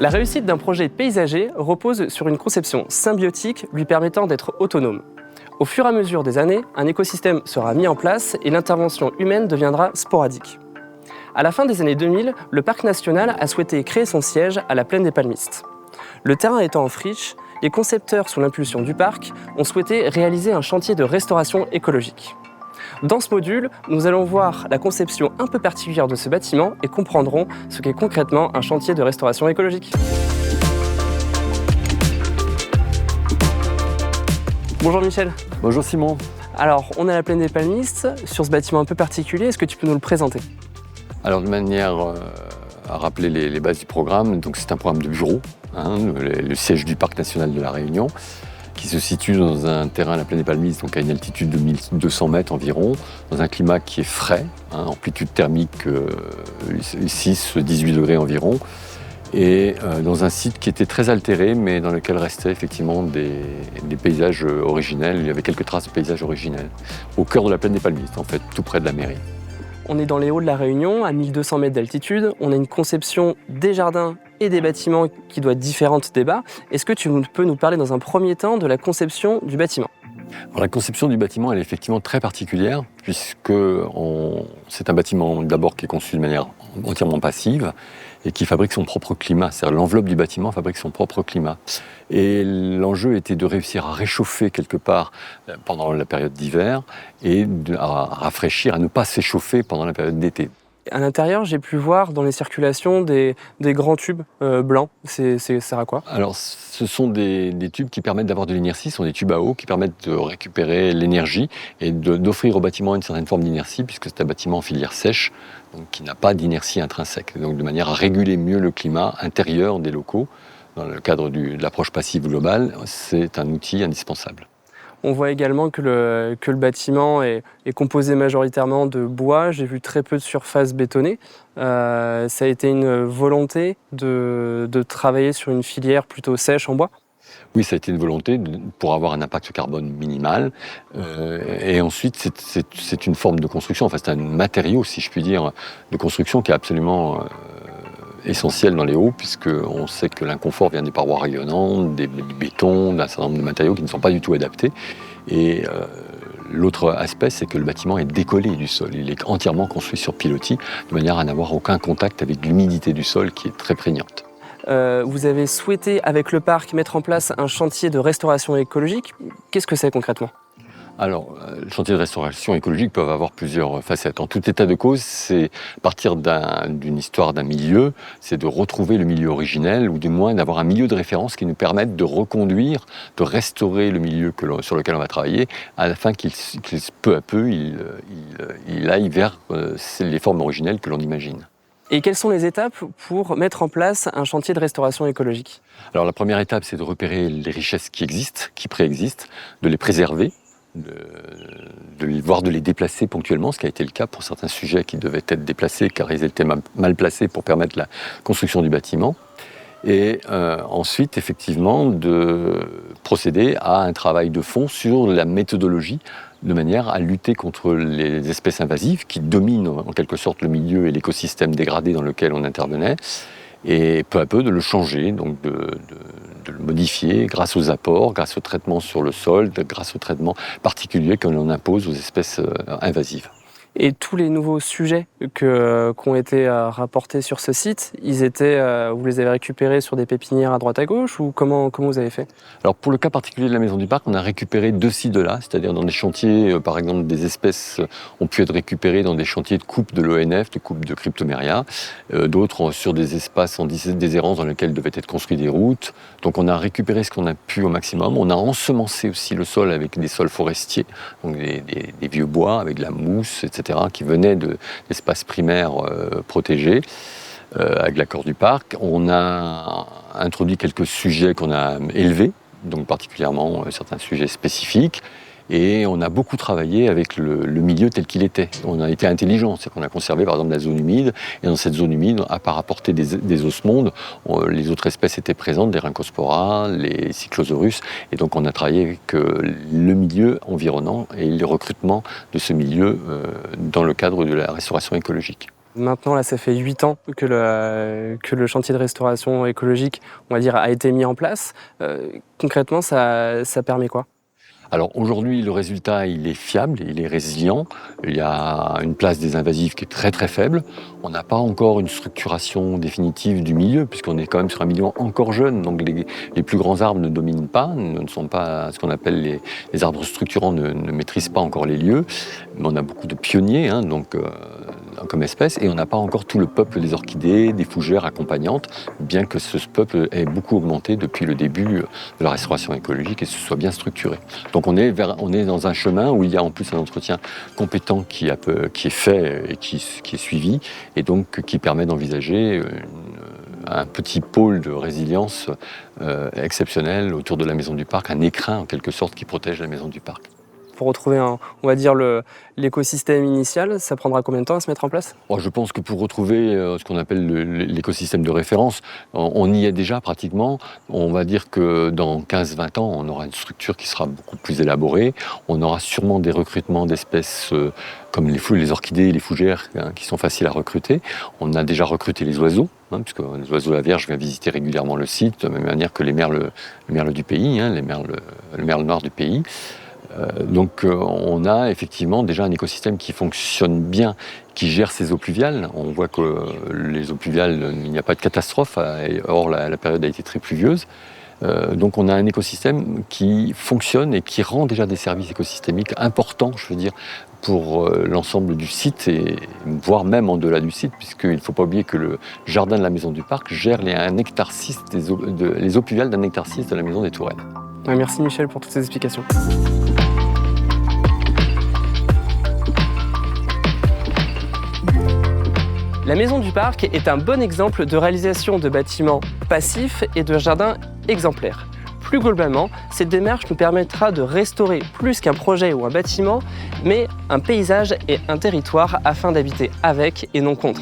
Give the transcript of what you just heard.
La réussite d'un projet paysager repose sur une conception symbiotique lui permettant d'être autonome. Au fur et à mesure des années, un écosystème sera mis en place et l'intervention humaine deviendra sporadique. À la fin des années 2000, le parc national a souhaité créer son siège à la plaine des Palmistes. Le terrain étant en friche, les concepteurs, sous l'impulsion du parc, ont souhaité réaliser un chantier de restauration écologique. Dans ce module, nous allons voir la conception un peu particulière de ce bâtiment et comprendrons ce qu'est concrètement un chantier de restauration écologique. Bonjour Michel. Bonjour Simon. Alors, on est à la plaine des Palmistes, sur ce bâtiment un peu particulier, est-ce que tu peux nous le présenter ? Alors de manière à rappeler les bases du programme, donc c'est un programme de bureau, le siège du Parc national de la Réunion, qui se situe dans un terrain à la plaine des Palmistes, donc à une altitude de 1200 mètres environ, dans un climat qui est frais, amplitude thermique 6-18 degrés environ, et dans un site qui était très altéré, mais dans lequel restaient effectivement des paysages originels. Il y avait quelques traces de paysages originels, au cœur de la plaine des Palmistes, en fait, tout près de la mairie. On est dans les hauts de la Réunion, à 1200 mètres d'altitude. On a une conception des jardins et des bâtiments qui doit être différente des bas. Est-ce que tu peux nous parler dans un premier temps de la conception du bâtiment ? Alors, la conception du bâtiment elle est effectivement très particulière, puisque c'est un bâtiment d'abord qui est conçu de manière entièrement passive et qui fabrique son propre climat. C'est-à-dire l'enveloppe du bâtiment fabrique son propre climat. Et l'enjeu était de réussir à réchauffer quelque part pendant la période d'hiver et à rafraîchir, à ne pas s'échauffer pendant la période d'été. À l'intérieur, j'ai pu voir dans les circulations des grands tubes blancs. Ça sert à quoi ? Alors, ce sont des tubes qui permettent d'avoir de l'inertie, ce sont des tubes à eau qui permettent de récupérer l'énergie et d'offrir au bâtiment une certaine forme d'inertie, puisque c'est un bâtiment en filière sèche, donc qui n'a pas d'inertie intrinsèque. Donc, de manière à réguler mieux le climat intérieur des locaux, dans le cadre de l'approche passive globale, c'est un outil indispensable. On voit également que le bâtiment est composé majoritairement de bois. J'ai vu très peu de surface bétonnée. Ça a été une volonté de travailler sur une filière plutôt sèche en bois ? Oui, ça a été une volonté pour avoir un impact carbone minimal. Et ensuite, c'est une forme de construction, enfin c'est un matériau, si je puis dire, de construction qui est absolument essentiel dans les hauts, puisqu'on sait que l'inconfort vient des parois rayonnantes, des bétons, d'un certain nombre de matériaux qui ne sont pas du tout adaptés. Et l'autre aspect, c'est que le bâtiment est décollé du sol. Il est entièrement construit sur pilotis, de manière à n'avoir aucun contact avec l'humidité du sol qui est très prégnante. Vous avez souhaité, avec le parc, mettre en place un chantier de restauration écologique. Qu'est-ce que c'est concrètement ? Alors, le chantier de restauration écologique peuvent avoir plusieurs facettes. En tout état de cause, c'est partir d'une histoire d'un milieu, c'est de retrouver le milieu originel, ou du moins d'avoir un milieu de référence qui nous permette de reconduire, de restaurer le milieu sur lequel on va travailler, afin qu'il peu à peu, il aille vers les formes originelles que l'on imagine. Et quelles sont les étapes pour mettre en place un chantier de restauration écologique ? Alors, la première étape, c'est de repérer les richesses qui existent, qui préexistent, de les préserver, de les déplacer ponctuellement, ce qui a été le cas pour certains sujets qui devaient être déplacés car ils étaient mal placés pour permettre la construction du bâtiment. Et ensuite, effectivement, de procéder à un travail de fond sur la méthodologie de manière à lutter contre les espèces invasives qui dominent en quelque sorte le milieu et l'écosystème dégradé dans lequel on intervenait, et peu à peu de le changer, donc de le modifier grâce aux apports, grâce au traitement sur le sol, grâce aux traitements particuliers que l'on impose aux espèces invasives. Et tous les nouveaux sujets qui ont été rapportés sur ce site, vous les avez récupérés sur des pépinières à droite à gauche ou comment vous avez fait ? Alors pour le cas particulier de la Maison du Parc, on a récupéré 2 sites de là, c'est-à-dire dans des chantiers, par exemple des espèces ont pu être récupérées dans des chantiers de coupe de l'ONF, de coupe de Cryptomeria, d'autres sur des espaces en déshérence dans lesquels devaient être construites des routes. Donc on a récupéré ce qu'on a pu au maximum. On a ensemencé aussi le sol avec des sols forestiers, donc des vieux bois avec de la mousse, etc., qui venaient d'espaces primaires protégés avec l'accord du parc. On a introduit quelques sujets qu'on a élevés, donc particulièrement certains sujets spécifiques. Et on a beaucoup travaillé avec le milieu tel qu'il était. On a été intelligent, c'est qu'on a conservé par exemple la zone humide, et dans cette zone humide, à part apporter des osmondes, les autres espèces étaient présentes, des Rhynchospora, les Cyclosaurus, et donc on a travaillé avec le milieu environnant et le recrutement de ce milieu dans le cadre de la restauration écologique. Maintenant, là, ça fait 8 ans que le chantier de restauration écologique, on va dire, a été mis en place. Concrètement, ça permet quoi? Alors aujourd'hui, le résultat, il est fiable, il est résilient. Il y a une place des invasifs qui est très très faible. On n'a pas encore une structuration définitive du milieu, puisqu'on est quand même sur un milieu encore jeune. Donc les plus grands arbres ne dominent pas, ne sont pas ce qu'on appelle les arbres structurants, ne maîtrisent pas encore les lieux. Mais on a beaucoup de pionniers, comme espèce, et on n'a pas encore tout le peuple des orchidées, des fougères accompagnantes, bien que ce peuple ait beaucoup augmenté depuis le début de la restauration écologique et se soit bien structuré. Donc on est dans un chemin où il y a en plus un entretien compétent qui est fait et qui est suivi, et donc qui permet d'envisager un petit pôle de résilience exceptionnel autour de la Maison du Parc, un écrin en quelque sorte qui protège la Maison du Parc. Pour retrouver, on va dire, l'écosystème initial, ça prendra combien de temps à se mettre en place? Je pense que pour retrouver ce qu'on appelle l'écosystème de référence, on y est déjà pratiquement. On va dire que dans 15-20 ans, on aura une structure qui sera beaucoup plus élaborée. On aura sûrement des recrutements d'espèces comme les orchidées, les fougères, qui sont faciles à recruter. On a déjà recruté les oiseaux, puisque les oiseaux la Vierge vient visiter régulièrement le site, de la même manière que les merles du pays, le merle noir du pays. Donc on a effectivement déjà un écosystème qui fonctionne bien, qui gère ses eaux pluviales. On voit que les eaux pluviales, il n'y a pas de catastrophe, or la période a été très pluvieuse. Donc on a un écosystème qui fonctionne et qui rend déjà des services écosystémiques importants, je veux dire, pour l'ensemble du site, et voire même en-delà du site, puisqu'il ne faut pas oublier que le jardin de la Maison du Parc gère les 1,6 hectare les eaux pluviales d'1,6 hectare de la Maison des Tourelles. Merci Michel pour toutes ces explications. La Maison du Parc est un bon exemple de réalisation de bâtiments passifs et de jardins exemplaires. Plus globalement, cette démarche nous permettra de restaurer plus qu'un projet ou un bâtiment, mais un paysage et un territoire afin d'habiter avec et non contre.